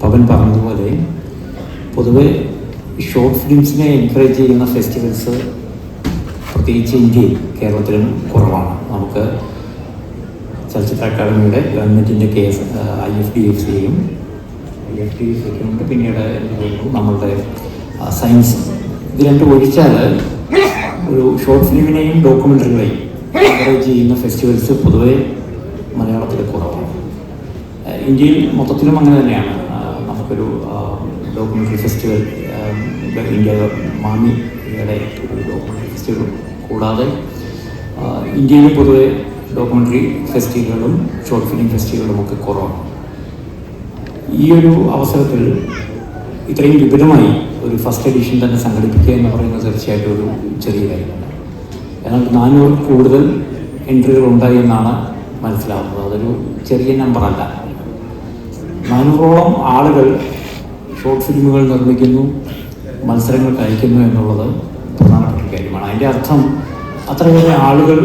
പവൻ പറഞ്ഞതുപോലെ പൊതുവെ short ഫിലിംസിനെ encourage ചെയ്യുന്ന ഫെസ്റ്റിവൽസ് പ്രത്യേകിച്ച് ഇന്ത്യയിൽ കേരളത്തിലും കുറവാണ്. നമുക്ക് ചലച്ചിത്ര അക്കാദമിയുടെ ഗവൺമെൻറ്റിൻ്റെ കേസ് IFDFCയും ഉണ്ട്, പിന്നീട് നമ്മളുടെ സയൻസ്, ഇത് രണ്ടും ഒഴിച്ചാൽ ഒരു ഷോർട്ട് ഫിലിമിനെയും ഡോക്യുമെൻ്ററികളെയും എൻകറേജ് ചെയ്യുന്ന ഫെസ്റ്റിവൽസ് പൊതുവെ മലയാളത്തിൽ കുറവാണ്. ഇന്ത്യയിൽ മൊത്തത്തിലും അങ്ങനെ തന്നെയാണ്. നമുക്കൊരു ഡോക്യുമെൻ്ററി ഫെസ്റ്റിവൽ ഇന്ത്യ മാമിയുടെ ഒരു ഡോക്യുമെൻ്ററി ഫെസ്റ്റിവൽ കൂടാതെ ഇന്ത്യയിൽ പൊതുവെ ഡോക്യുമെൻ്ററി ഫെസ്റ്റിവലുകളും ഷോർട്ട് ഫിലിം ഫെസ്റ്റിവലുകളും ഒക്കെ കുറവാണ്. ഈ ഒരു അവസരത്തിൽ ഇത്രയും വിപുലമായി ഒരു ഫസ്റ്റ് എഡിഷൻ തന്നെ സംഘടിപ്പിക്കുക എന്ന് പറയുന്നത് തീർച്ചയായിട്ടും ഒരു ചെറിയ കാര്യമാണ്. എന്നാൽ 400 കൂടുതൽ എൻട്രികൾ ഉണ്ടായി എന്നാണ് മനസ്സിലാവുന്നത്. അതൊരു ചെറിയ നമ്പറല്ല. 400ഓളം ആളുകൾ ഷോർട്ട് ഫിലിമുകൾ നിർമ്മിക്കുന്നു, മത്സരങ്ങൾക്ക് അയക്കുന്നു എന്നുള്ളത് പ്രധാനപ്പെട്ട കാര്യമാണ്. അതിൻ്റെ അർത്ഥം അത്രയേറെ ആളുകൾ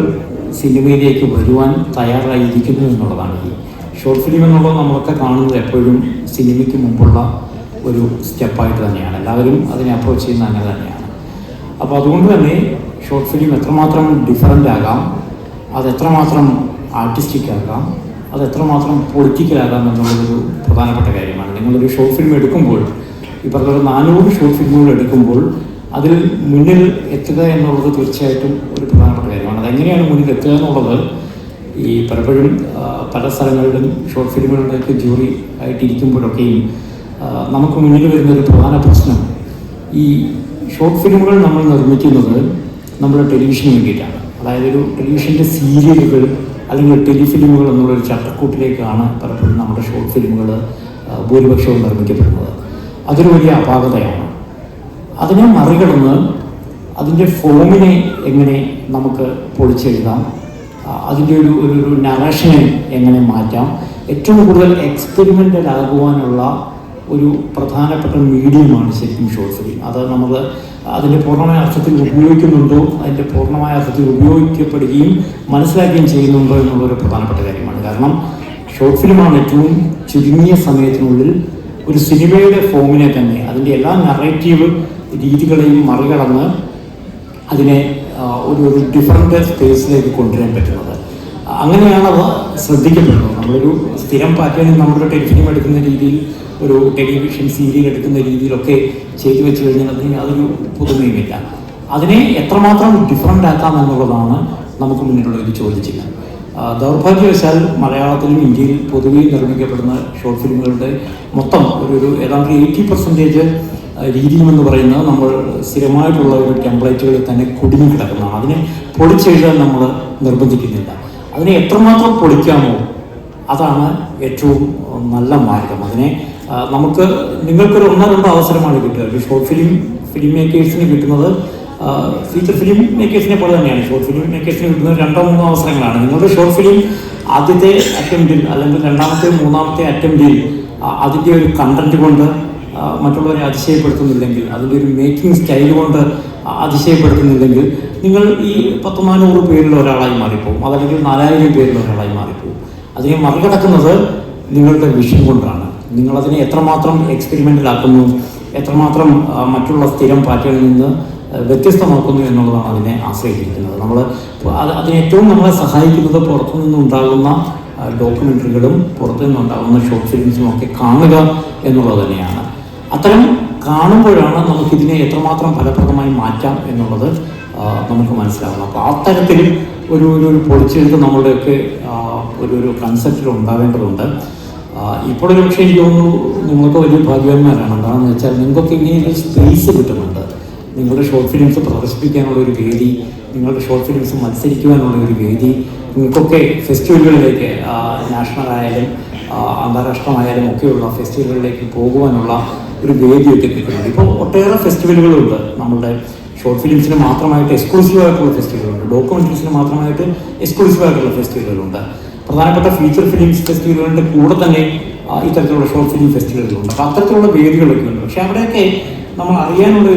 സിനിമയിലേക്ക് വരുവാൻ തയ്യാറായിരിക്കുന്നു എന്നുള്ളതാണ്. ഈ ഷോർട്ട് ഫിലിം എന്നുള്ളത് നമ്മളൊക്കെ കാണുന്നത് എപ്പോഴും സിനിമയ്ക്ക് മുമ്പുള്ള ഒരു സ്റ്റെപ്പായിട്ട് തന്നെയാണ്. എല്ലാവരും അതിനെ അപ്രോച്ച് ചെയ്യുന്ന അങ്ങനെ തന്നെയാണ്. അപ്പോൾ അതുകൊണ്ട് തന്നെ ഷോർട്ട് ഫിലിം എത്രമാത്രം ഡിഫറൻ്റ് ആകാം, അതെത്രമാത്രം ആർട്ടിസ്റ്റിക് ആകാം, അതെത്രമാത്രം പൊളിറ്റിക്കലാകാം എന്നുള്ളതൊരു പ്രധാനപ്പെട്ട കാര്യമാണ്. നിങ്ങളൊരു ഷോർട്ട് ഫിലിം എടുക്കുമ്പോൾ, ഈ പറഞ്ഞ 400 ഷോർട്ട് ഫിലിമുകൾ എടുക്കുമ്പോൾ അതിൽ മുന്നിൽ എത്തുക എന്നുള്ളത് തീർച്ചയായിട്ടും ഒരു പ്രധാനപ്പെട്ട കാര്യമാണ്. അതെങ്ങനെയാണ് മുന്നിൽ എത്തുക എന്നുള്ളത് ഈ പലപ്പോഴും പല സ്ഥലങ്ങളിലും ഷോർട്ട് ഫിലിമുകളിലേക്ക് ജൂറി ആയിട്ടിരിക്കുമ്പോഴൊക്കെയും നമുക്ക് മുന്നിൽ വരുന്നൊരു പ്രധാന പ്രശ്നം, ഈ ഷോർട്ട് ഫിലിമുകൾ നമ്മൾ നിർമ്മിക്കുന്നത് നമ്മൾ ടെലിവിഷന് വേണ്ടിയിട്ടാണ്. അതായത് ഒരു ടെലിവിഷൻ്റെ സീരിയലുകൾ അല്ലെങ്കിൽ ടെലിഫിലിമുകൾ എന്നുള്ളൊരു ചട്ടക്കൂട്ടിലേക്കാണ് പലപ്പോഴും നമ്മുടെ ഷോർട്ട് ഫിലിമുകൾ ഭൂരിപക്ഷവും നിർമ്മിക്കപ്പെടുന്നത്. അതൊരു വലിയ അപാകതയാണ്. അതിനെ മറികടന്ന് അതിൻ്റെ ഫോമിനെ എങ്ങനെ നമുക്ക് പൊളിച്ചെഴുതാം, അതിൻ്റെ ഒരു നറേഷനെ എങ്ങനെ മാറ്റാം, ഏറ്റവും കൂടുതൽ എക്സ്പെരിമെൻ്റൽ ആകുവാനുള്ള ഒരു പ്രധാനപ്പെട്ട മീഡിയമാണ് ശരിക്കും ഷോർട്ട് ഫിലിം. അത് നമ്മൾ അതിൻ്റെ പൂർണ്ണമായ അർത്ഥത്തിൽ ഉപയോഗിക്കുന്നുണ്ടോ, അതിൻ്റെ പൂർണ്ണമായ അർത്ഥത്തിൽ ഉപയോഗിക്കപ്പെടുകയും മനസ്സിലാക്കുകയും ചെയ്യുന്നുണ്ടോ എന്നുള്ളൊരു പ്രധാനപ്പെട്ട കാര്യമാണ്. കാരണം ഷോർട്ട് ഫിലിമാണ് ഏറ്റവും ചുരുങ്ങിയ സമയത്തിനുള്ളിൽ ഒരു സിനിമയുടെ ഫോമിനെ തന്നെ, അതിൻ്റെ എല്ലാ നറേറ്റീവ് രീതികളെയും മറികടന്ന് അതിനെ ഒരു ഡിഫറൻറ്റ് സ്പേസിലേക്ക് കൊണ്ടുവരാൻ പറ്റുന്നത്. അങ്ങനെയാണ് അത് ശ്രദ്ധിക്കപ്പെടുന്നത്. നമ്മളൊരു സ്ഥിരം പാറ്റേണിൽ നമ്മളൊരു ടെലിഫിലിം എടുക്കുന്ന രീതിയിൽ, ഒരു ടെലിവിഷൻ സീരിയൽ എടുക്കുന്ന രീതിയിലൊക്കെ ചെയ്തു വെച്ച് കഴിഞ്ഞാൽ അതൊരു പുതുമയുമില്ല. അതിനെ എത്രമാത്രം ഡിഫറൻ്റ് ആക്കാം എന്നുള്ളതാണ് നമുക്ക് മുന്നിലുള്ള ഒരു ചോദ്യചിഹ്നം. ദൗർഭാഗ്യവശാൽ മലയാളത്തിലും ഇന്ത്യയിൽ പൊതുവെ നിർമ്മിക്കപ്പെടുന്ന ഷോർട്ട് ഫിലിമുകളുടെ മൊത്തം ഒരു ഏതാണ്ട് 80% രീതിയുമെന്ന് പറയുന്നത് നമ്മൾ സ്ഥിരമായിട്ടുള്ള ഒരു ടെംപ്ലേറ്റുകളിൽ തന്നെ കുടുങ്ങി കിടക്കുന്നതാണ്. അതിനെ പൊളിച്ചെഴുതാൻ നമ്മൾ നിർബന്ധിക്കുന്നില്ല. അതിനെ എത്രമാത്രം പൊളിക്കാമോ അതാണ് ഏറ്റവും നല്ല മാർഗം. അതിനെ നമുക്ക് നിങ്ങൾക്കൊരു 1-2 അവസരമാണ് കിട്ടുക. ഒരു ഷോർട്ട് ഫിലിം മേക്കേഴ്സിന് കിട്ടുന്നത് ഫീച്ചർ ഫിലിം മേക്കേഴ്സിനെ പോലെ തന്നെയാണ്. ഷോർട്ട് ഫിലിം മേക്കേഴ്സിന് കിട്ടുന്നത് 2-3 അവസരങ്ങളാണ്. നിങ്ങളുടെ ഷോർട്ട് ഫിലിം ആദ്യത്തെ അറ്റംപ്റ്റിൽ അല്ലെങ്കിൽ 2ാമത്തെ 3ാമത്തെ അറ്റംപ്റ്റിൽ അതിൻ്റെ ഒരു കണ്ടന്റ് കൊണ്ട് മറ്റുള്ളവരെ അതിശയപ്പെടുത്തുന്നില്ലെങ്കിൽ, അതിൻ്റെ ഒരു മേക്കിംഗ് സ്റ്റൈൽ കൊണ്ട് അതിശയപ്പെടുത്തുന്നില്ലെങ്കിൽ, നിങ്ങൾ ഈ 100-400 പേരിൽ ഒരാളായി മാറിപ്പോകും. അതല്ലെങ്കിൽ 4000 പേരിൽ ഒരാളായി മാറിപ്പോകും. അതിനെ മറികടക്കുന്നത് നിങ്ങളുടെ വിഷൻ കൊണ്ടാണ്. നിങ്ങളതിനെ എത്രമാത്രം എക്സ്പെരിമെൻ്റലാക്കുന്നു, എത്രമാത്രം മറ്റുള്ള സ്ഥിരം പാറ്റേണിൽ നിന്ന് വ്യത്യസ്തമാക്കുന്നു എന്നുള്ളതാണ് അതിനെ ആശ്രയിച്ചിരിക്കുന്നത്. അതിന് ഏറ്റവും നമ്മളെ സഹായിക്കുന്നത് പുറത്തു നിന്നുണ്ടാകുന്ന ഡോക്യുമെൻ്ററികളും പുറത്തു നിന്നുണ്ടാകുന്ന ഷോർട്ട് ഫിലിംസും ഒക്കെ കാണുക എന്നുള്ളത് തന്നെയാണ്. അത്തരം കാണുമ്പോഴാണ് നമുക്കിതിനെ എത്രമാത്രം ഫലപ്രദമായി മാറ്റാം എന്നുള്ളത് നമുക്ക് മനസ്സിലാവണം. അപ്പോൾ ആ തരത്തിൽ ഒരു പൊളിച്ചെഴുത്ത് നമ്മളുടെയൊക്കെ ഒരു കൺസെപ്റ്റിൽ ഉണ്ടാവേണ്ടതുണ്ട്. ഇപ്പോഴൊരു പക്ഷേ എനിക്ക് തോന്നുന്നു നിങ്ങൾക്ക് വലിയ ഭാഗ്യവാന്മാരാണ്. എന്താണെന്ന് വെച്ചാൽ നിങ്ങൾക്കൊക്കെ ഇങ്ങനെ സ്പേസ് കിട്ടുന്നുണ്ട്. നിങ്ങളുടെ ഷോർട്ട് ഫിലിംസ് പ്രദർശിപ്പിക്കാനുള്ള ഒരു വേദി, നിങ്ങളുടെ ഷോർട്ട് ഫിലിംസ് മത്സരിക്കുവാനുള്ള ഒരു വേദി, നിങ്ങൾക്കൊക്കെ ഫെസ്റ്റിവലുകളിലേക്ക് നാഷണൽ ആയാലും അന്താരാഷ്ട്രമായാലും ഒക്കെയുള്ള ഫെസ്റ്റിവലുകളിലേക്ക് പോകുവാനുള്ള ഒരു വേദിയൊക്കെ കിട്ടുന്നുണ്ട്. ഇപ്പോൾ ഒട്ടേറെ ഫെസ്റ്റിവലുകളുണ്ട്. നമ്മുടെ ഷോർട്ട് ഫിലിംസിന് മാത്രമായിട്ട് എക്സ്ക്ലൂസീവായിട്ടുള്ള ഫെസ്റ്റിവലുകളുണ്ട്, ഡോക്യുമെൻ്ററീസിന് മാത്രമായിട്ട് എക്സ്ക്ലൂസീവായിട്ടുള്ള ഫെസ്റ്റിവലുകളുണ്ട്. പ്രധാനപ്പെട്ട ഫീച്ചർ ഫിലിംസ് ഫെസ്റ്റിവലുകളുടെ കൂടെ തന്നെ ഇത്തരത്തിലുള്ള ഷോർട്ട് ഫിലിം ഫെസ്റ്റിവലുകളുണ്ട്. അപ്പോൾ അത്തരത്തിലുള്ള വേദികളൊക്കെ ഉണ്ട്. പക്ഷേ അവിടെയൊക്കെ നമ്മൾ അറിയാനുള്ള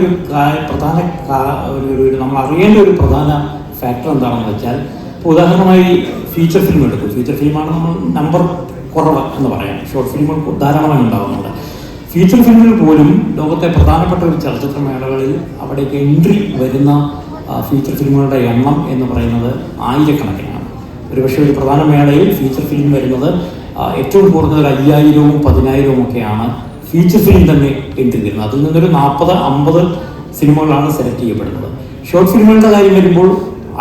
ഒരു നമ്മൾ അറിയേണ്ട ഒരു പ്രധാന ഫാക്ടർ എന്താണെന്ന് വെച്ചാൽ, ഇപ്പോൾ ഉദാഹരണമായി ഫീച്ചർ ഫിലിം എടുക്കും. ഫീച്ചർ ഫിലിമാണ് നമ്മൾ നമ്പർ കുറവ് എന്ന് പറയാം. ഷോർട്ട് ഫിലിമുകൾ ധാരാളമായി ഉണ്ടാകുന്നുണ്ട്. ഫീച്ചർ ഫിലിമിൽ പോലും ലോകത്തെ പ്രധാനപ്പെട്ട ഒരു ചലച്ചിത്ര മേളകളിൽ അവിടേക്ക് എൻട്രി വരുന്ന ഫീച്ചർ ഫിലിമുകളുടെ എണ്ണം എന്ന് പറയുന്നത് ആയിരക്കണക്കിനാണ്. ഒരുപക്ഷെ ഒരു പ്രധാന മേളയിൽ ഫീച്ചർ ഫിലിം വരുന്നത് ഏറ്റവും കുറഞ്ഞത് 5000-വും 10,000-വും ഒക്കെയാണ് ഫീച്ചർ ഫിലിം തന്നെ എൻട്രി വരുന്നത്. അതിൽ നിന്നൊരു 40-50 സിനിമകളാണ് സെലക്ട് ചെയ്യപ്പെടുന്നത്. ഷോർട്ട് ഫിലിമുകളുടെ കാര്യം വരുമ്പോൾ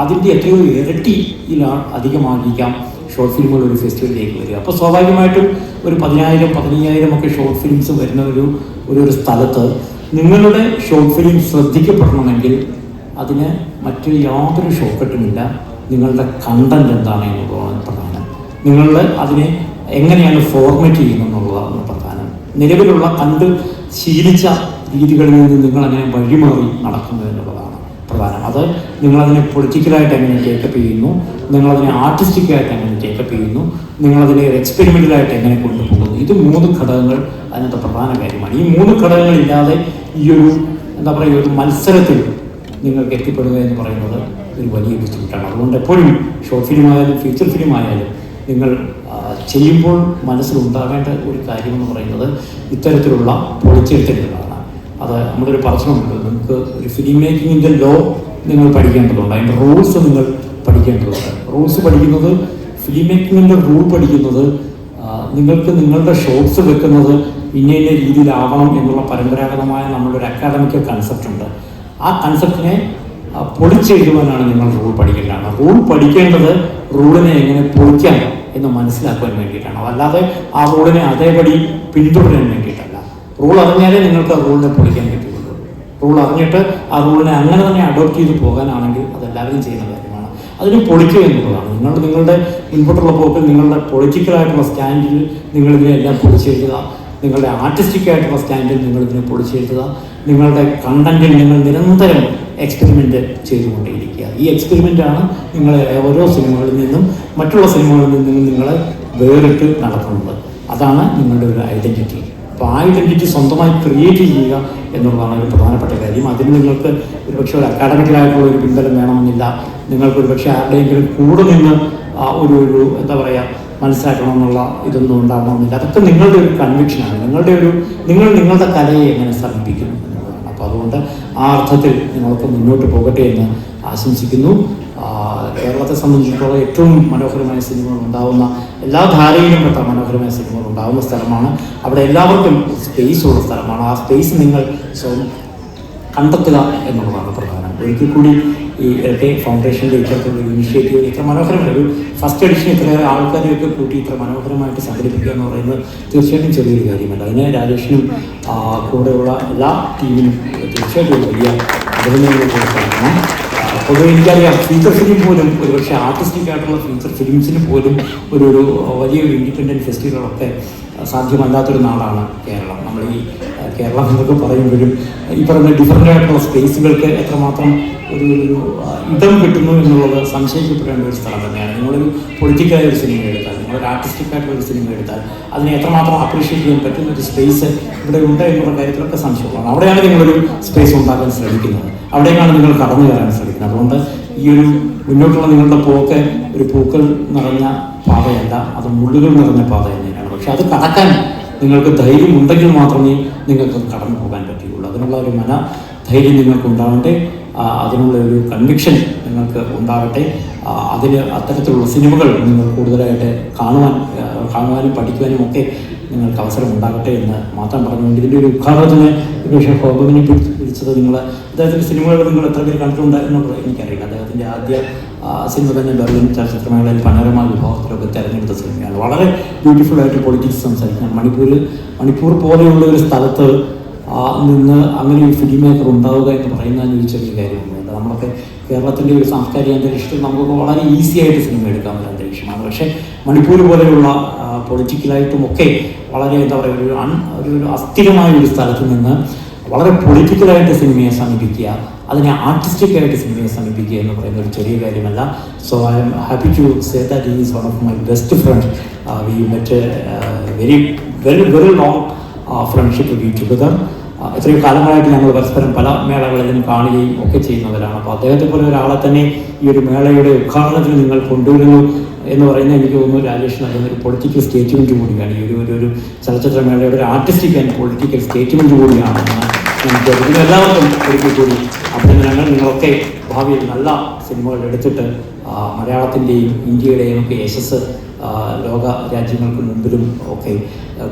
അതിൻ്റെ എത്രയോ ഇരട്ടിയിലാണ് അധികമായിരിക്കാം ഷോർട്ട് ഫിലിമുകൾ ഒരു ഫെസ്റ്റിവലിലേക്ക് വരിക. അപ്പോൾ സ്വാഭാവികമായിട്ടും ഒരു 10,000-15,000 ഒക്കെ ഷോർട്ട് ഫിലിംസ് വരുന്ന ഒരു സ്ഥലത്ത് നിങ്ങളുടെ ഷോർട്ട് ഫിലിം ശ്രദ്ധിക്കപ്പെടണമെങ്കിൽ അതിന് മറ്റു യാതൊരു ഷോർട്ട്കട്ടുമില്ല. നിങ്ങളുടെ കണ്ടന്റ് എന്താണ് എന്നുള്ളതാണ് പ്രധാനം. നിങ്ങളുടെ അതിനെ എങ്ങനെയാണ് ഫോർമാറ്റ് ചെയ്യുന്നത് എന്നുള്ളതാണ് പ്രധാനം. നിലവിലുള്ള കണ്ട് ശീലിച്ച രീതികളിൽ നിന്ന് നിങ്ങൾ അങ്ങനെ വഴിമാറി നടക്കുന്നു എന്നുള്ളതാണ് പ്രധാനം. അത് നിങ്ങളതിനെ പൊളിറ്റിക്കലായിട്ട് എങ്ങനെ ടേക്കപ്പ് ചെയ്യുന്നു, നിങ്ങളതിനെ ആർട്ടിസ്റ്റിക്കായിട്ട് എങ്ങനെ ടേക്കപ്പ് ചെയ്യുന്നു, നിങ്ങളതിനെ എക്സ്പെരിമെൻ്റലായിട്ട് എങ്ങനെ കൊണ്ടുപോകുന്നു. ഇത് 3 ഘടകങ്ങൾ അതിനകത്ത് പ്രധാന കാര്യമാണ്. ഈ 3 ഘടകങ്ങളില്ലാതെ ഈ ഒരു മത്സരത്തിൽ നിങ്ങൾക്ക് എത്തിപ്പെടുക എന്ന് പറയുന്നത് ഒരു വലിയ ബുദ്ധിമുട്ടാണ്. അതുകൊണ്ട് എപ്പോഴും ഷോർട്ട് ഫിലിം ആയാലും ഫീച്ചർ ഫിലിം ആയാലും നിങ്ങൾ ചെയ്യുമ്പോൾ മനസ്സിലുണ്ടാകേണ്ട ഒരു കാര്യമെന്ന് പറയുന്നത് ഇത്തരത്തിലുള്ള പൊളിച്ചെഴുത്തുകളാണ്. അത് നമ്മളൊരു പറച്ചിലുണ്ട്, നിങ്ങൾക്ക് ഒരു ഫിലിം മേക്കിങ്ങിൻ്റെ ലോ നിങ്ങൾ പഠിക്കേണ്ടതുണ്ട്, അതിൻ്റെ റൂൾസ് നിങ്ങൾ പഠിക്കേണ്ടതുണ്ട്. റൂൾസ് പഠിക്കുന്നത്, ഫിലിം മേക്കിങ്ങിൻ്റെ റൂൾ പഠിക്കുന്നത്, നിങ്ങൾക്ക് നിങ്ങളുടെ ഷോർട്സ് വെക്കുന്നത് ഇന്ന രീതിയിലാവണം എന്നുള്ള പരമ്പരാഗതമായ നമ്മളൊരു അക്കാഡമിക്കൽ കൺസെപ്റ്റ് ഉണ്ട്. ആ കൺസെപ്റ്റിനെ പൊളിച്ചെഴുതുവാനാണ് നിങ്ങൾ റൂൾ പഠിക്കേണ്ടതാണ്. റൂൾ പഠിക്കേണ്ടത് റൂളിനെ എങ്ങനെ പൊളിക്കാം എന്ന് മനസ്സിലാക്കുവാൻ വേണ്ടിയിട്ടാണ്. അതല്ലാതെ ആ റൂളിനെ അതേപടി പിന്തുടരാൻ വേണ്ടിയിട്ടല്ല. റൂൾ അറിഞ്ഞാലേ നിങ്ങൾക്ക് ആ റൂളിനെ പൊളിക്കാൻ പറ്റുള്ളൂ. റൂൾ അറിഞ്ഞിട്ട് ആ റൂളിനെ അങ്ങനെ തന്നെ അഡോപ്റ്റ് ചെയ്ത് പോകാനാണെങ്കിൽ അതെല്ലാവരും ചെയ്യുന്ന കാര്യമാണ്. അതിന് പൊളിക്കുക എന്നുള്ളതാണ്. നിങ്ങളുടെ മുൻപോട്ടുള്ള പോക്കിൽ നിങ്ങളുടെ പൊളിറ്റിക്കലായിട്ടുള്ള സ്റ്റാൻഡിൽ നിങ്ങളിതിനെല്ലാം പൊളിച്ചെഴുതുക, നിങ്ങളുടെ ആർട്ടിസ്റ്റിക്കായിട്ടുള്ള സ്റ്റാൻഡിൽ നിങ്ങളിതിനെ പൊളിച്ചെഴുതുക, നിങ്ങളുടെ കണ്ടന്റിൽ നിങ്ങൾ നിരന്തരം എക്സ്പെരിമെൻ്റ് ചെയ്തുകൊണ്ടേയിരിക്കുക. ഈ എക്സ്പെരിമെൻ്റാണ് നിങ്ങളെ ഓരോ സിനിമകളിൽ നിന്നും മറ്റുള്ള സിനിമകളിൽ നിന്നും നിങ്ങളെ വേറിട്ട് നടത്തുന്നത്. അതാണ് നിങ്ങളുടെ ഒരു ഐഡൻറ്റിറ്റി. അപ്പോൾ ആ ഐഡൻറ്റിറ്റി സ്വന്തമായി ക്രിയേറ്റ് ചെയ്യുക എന്നുള്ളതാണ് ഒരു പ്രധാനപ്പെട്ട കാര്യം. അതിന് നിങ്ങൾക്ക് ഒരുപക്ഷെ ഒരു അക്കാഡമിക്കലായിട്ടുള്ള ഒരു പിൻബലം വേണമെന്നില്ല. നിങ്ങൾക്ക് ഒരുപക്ഷെ ആരുടെയെങ്കിലും കൂടെ നിന്ന് ഒരു എന്താ പറയുക മനസ്സിലാക്കണമെന്നുള്ള ഇതൊന്നും ഉണ്ടാകണമെന്നില്ല. അതൊക്കെ നിങ്ങളുടെ ഒരു കൺവിക്ഷനാണ്. നിങ്ങളുടെ കലയെ എങ്ങനെ സമീപിക്കുന്നു എന്നുള്ളതാണ്. അപ്പോൾ അതുകൊണ്ട് ആ അർത്ഥത്തിൽ നിങ്ങൾക്ക് മുന്നോട്ട് പോകട്ടെ എന്ന് ആശംസിക്കുന്നു. കേരളത്തെ സംബന്ധിച്ചിടത്തോളം ഏറ്റവും മനോഹരമായ സിനിമകൾ ഉണ്ടാകുന്ന, എല്ലാ ധാരയിലും പെട്ട മനോഹരമായ സിനിമകൾ ഉണ്ടാകുന്ന സ്ഥലമാണ്. അവിടെ എല്ലാവർക്കും സ്പേസ് ഉള്ള സ്ഥലമാണ്. ആ സ്പേസ് നിങ്ങൾ കണ്ടെത്തുക എന്നുള്ളതാണ് പ്രധാനം. ഒരിക്കൽ കൂടി ഈ ഇരട്ടെ ഫൗണ്ടേഷൻ്റെ ഇത്തരത്തിലുള്ള ഇനിഷ്യേറ്റീവ് ഇത്ര മനോഹരമായ ഒരു ഫസ്റ്റ് എഡിഷൻ ഇത്രയേറെ ആൾക്കാരെയൊക്കെ കൂട്ടി ഇത്ര മനോഹരമായിട്ട് സംഘടിപ്പിക്കുക എന്ന് പറയുന്നത് തീർച്ചയായിട്ടും ചെറിയൊരു കാര്യമല്ല. അതിന് രാജേഷിനും കൂടെയുള്ള എല്ലാ ടീമിനും തീർച്ചയായിട്ടും വലിയ അഭിനന്ദനങ്ങൾ കൊടുക്കണം. പൊതുവെ എനിക്കറിയാം ഫീച്ചർ ഫിലിം പോലും ഒരുപക്ഷെ ആർട്ടിസ്റ്റിക് ആയിട്ടുള്ള ഫീച്ചർ ഫിലിംസിന് പോലും ഒരു വലിയൊരു ഇൻഡിപെൻഡൻറ്റ് ഫെസ്റ്റിവലുകളൊക്കെ സാധ്യമല്ലാത്തൊരു നാടാണ് കേരളം. നമ്മൾ ഈ കേരളം എന്നൊക്കെ പറയുമ്പോഴും ഈ പറയുന്ന ഡിഫറൻ്റ് ആയിട്ടുള്ള സ്പേസുകൾക്ക് എത്രമാത്രം ഒരു ഇടം കിട്ടുന്നു എന്നുള്ളത് സംശയിക്കപ്പെടേണ്ട ഒരു സ്ഥലം തന്നെയാണ്. നിങ്ങളൊരു പൊളിറ്റിക്കലായ ഒരു സിനിമ എടുത്താൽ, നിങ്ങളൊരു ആർട്ടിസ്റ്റിക് ആയിട്ടുള്ള ഒരു സിനിമ എടുത്താൽ അതിനെ എത്രമാത്രം അപ്രീഷിയേറ്റ് ചെയ്യാൻ പറ്റുന്ന ഒരു സ്പേസ് ഇവിടെ ഉണ്ട് എന്നുള്ള കാര്യത്തിലൊക്കെ സംശയമാണ്. അവിടെയാണ് നിങ്ങളൊരു സ്പേസ് ഉണ്ടാക്കാൻ ശ്രമിക്കുന്നത്, അവിടേക്കാണ് നിങ്ങൾ കടന്നു കയറാൻ ശ്രമിക്കുന്നത്. അതുകൊണ്ട് ഈ ഒരു മുന്നോട്ടുള്ള നിങ്ങളുടെ പോക്ക് ഒരു പൂക്കൾ നിറഞ്ഞ പാതയല്ല, അത് മുള്ളുകൾ നിറഞ്ഞ പാത തന്നെയാണ്. പക്ഷെ അത് കടക്കാൻ നിങ്ങൾക്ക് ധൈര്യം ഉണ്ടെങ്കിൽ മാത്രമേ നിങ്ങൾക്ക് കടന്നു പോകാൻ പറ്റുകയുള്ളൂ. അതിനുള്ള ഒരു ധൈര്യം നിങ്ങൾക്ക് ഉണ്ടാവട്ടെ, അതിനുള്ള ഒരു കൺവിക്ഷൻ നിങ്ങൾക്ക് ഉണ്ടാകട്ടെ. അത്തരത്തിലുള്ള സിനിമകൾ നിങ്ങൾ കൂടുതലായിട്ട് കാണുവാനും പഠിക്കുവാനും ഒക്കെ നിങ്ങൾക്ക് അവസരം ഉണ്ടാകട്ടെ എന്ന് മാത്രം പറഞ്ഞുകൊണ്ട് ഇതിൻ്റെ ഒരു ഉദ്ഘാടനത്തിന് പക്ഷേ ഹോബിനെ പിടിച്ചത് അദ്ദേഹത്തിൻ്റെ സിനിമകൾ നിങ്ങൾ എത്ര പേര് കണ്ടിട്ടുണ്ടായിരുന്നുള്ളത് എനിക്കറിയില്ല. അദ്ദേഹത്തിൻ്റെ ആദ്യ സിനിമ തന്നെ ബെർലിൻ ചലച്ചിത്രമേളയിൽ പനോരമ വിഭാഗത്തിലൊക്കെ തിരഞ്ഞെടുത്ത സിനിമയാണ്. വളരെ ബ്യൂട്ടിഫുള്ളായിട്ട് പൊളിറ്റിക്സ് സംസാരിക്കാൻ മണിപ്പൂർ പോലെയുള്ള ഒരു സ്ഥലത്ത് നിന്ന് അങ്ങനെ ഒരു ഫിലിം മേക്കർ ഉണ്ടാവുക എന്ന് പറയുന്നതിന് ഒരു ചെറിയ കാര്യമൊന്നുമില്ല. നമ്മളൊക്കെ കേരളത്തിൻ്റെ ഒരു സാംസ്കാരിക അന്തരീക്ഷത്തിൽ നമുക്ക് വളരെ ഈസി ആയിട്ട് സിനിമ എടുക്കാവുന്ന ഒരു അന്തരീക്ഷമാണ്. പക്ഷേ മണിപ്പൂർ പോലെയുള്ള പൊളിറ്റിക്കലായിട്ടും ഒക്കെ വളരെ എന്താ പറയുക ഒരു അസ്ഥിരമായ ഒരു സ്ഥലത്ത് നിന്ന് വളരെ പൊളിറ്റിക്കലായിട്ട് സിനിമയെ സമീപിക്കുക, അതിനെ ആർട്ടിസ്റ്റിക്കായിട്ട് സിനിമയെ സമീപിക്കുക എന്ന് പറയുന്ന ഒരു ചെറിയ കാര്യമല്ല. So I'm happy to say that he is one of my best friend. We met very long friendship we together. എത്രയോ കാലങ്ങളായിട്ട് ഞങ്ങൾ പരസ്പരം പല മേളകളിലും കാണുകയും ഒക്കെ ചെയ്യുന്നവരാണ്. അപ്പോൾ അദ്ദേഹത്തെ പോലെ ഒരാളെ തന്നെ ഈ ഒരു മേളയുടെ ഉദ്ഘാടനത്തിന് നിങ്ങൾ കൊണ്ടുവരുന്നു എന്ന് പറയുന്നത് എനിക്ക് തോന്നുന്നു രാജേഷ് നൽകുന്ന ഒരു പൊളിറ്റിക്കൽ സ്റ്റേറ്റ്മെൻറ്റ് കൂടിയാണ്. ഈ ഒരു ചലച്ചിത്രമേളയുടെ ഒരു ആർട്ടിസ്റ്റിക് ആൻഡ് പൊളിറ്റിക്കൽ സ്റ്റേറ്റ്മെൻറ്റ് കൂടിയാണെന്ന് നമുക്ക് എല്ലാവർക്കും ഒരിക്കൽ കൂടി അഭിനന്ദനങ്ങൾ. നിങ്ങളൊക്കെ ഭാവിയിൽ നല്ല സിനിമകൾ എടുത്തിട്ട് മലയാളത്തിൻ്റെയും ഇന്ത്യയുടെയും ഒക്കെ യശസ് ലോക രാജ്യങ്ങൾക്ക് മുമ്പിലും ഒക്കെ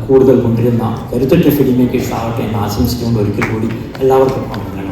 കൂടുതൽ കൊണ്ടുവരുന്ന കരുത്തുറ്റ ഫിലിം മേക്കേഴ്സ് ആവട്ടെ എന്ന് ആശംസിച്ചുകൊണ്ട് ഒരിക്കൽ കൂടി എല്ലാവർക്കും അഭിനന്ദനങ്ങൾ.